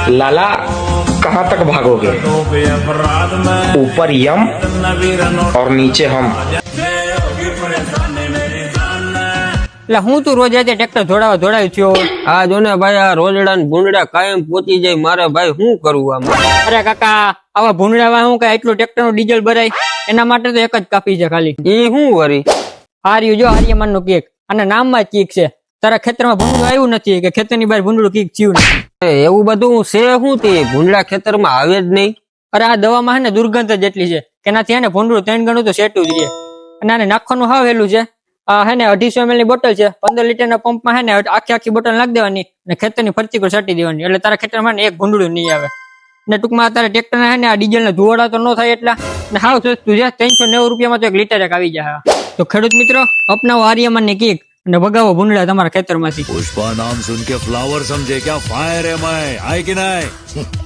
लाला कहाँ तक भागोगे? ऊपर यम और नीचे हम. એટલે હું તું રોજ આજે ટ્રેક્ટર દોડાવી થયો. આ જો ને ભાઈ આ રોજડા ને ભૂંડડા કાયમ પોતી જાય મારે ભાઈ શું કરવું આમાં? અરે કાકા આવા ભૂંડડામાં હું કઈ એટલું ટ્રેક્ટર નું ડીઝલ ભરાય એના માટે તો એક જ કાપી છે ખાલી. ઈ શું વરી? હાર્યું જો આર્યમાન નું કેક અને નામમાં જ કીક છે. તારા ખેતરમાં ભૂંડડું આવ્યું નથી કે ખેતરની બહાર ભૂંડડું કીક થયું નથી? એવું બધું છે શું તે ભૂંડડા ખેતરમાં આવે જ નહીં? અરે આ દવામાં હે ને દુર્ગંધ જ એટલી છે કે એનાથી હે ને ભૂંડડું 3 ગણું તો સેટું જ રહે. અને આને નાખવાનું હાવ હેલું છે. આ હે ને 250 ml ની બોટલ છે. 15 લીટરના પંપમાં હે ને આખી બોટલ નાખી દેવાની અને ખેતરની ફરતી પર છાંટી દેવાની એટલે તારા ખેતરમાં એક ભૂંડડું નહીં આવે. ને ટૂંકમાં તારા ટ્રેક્ટર હે ને આ ડીઝલ ને ધુવાડા તો ન થાય એટલા ને હાવ સસ્તું છે. 390 રૂપિયામાં તો 1 લીટર આવી જાય. તો ખેડૂત મિત્રો અપનાવો આર્યમાન ની કીક અને ભગાવો ભૂંડડા તમારા ખેતરમાંથી. पुष्पा नाम सुन के फ्लावर समझे क्या? फायर है मैं, आए कि नहीं?